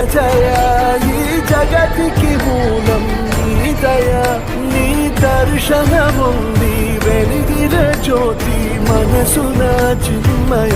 జయ ఈ జగతికి మూలం నీ దయ నీ దర్శనముంది వెలిగిన జ్యోతి మనసున చిన్మయ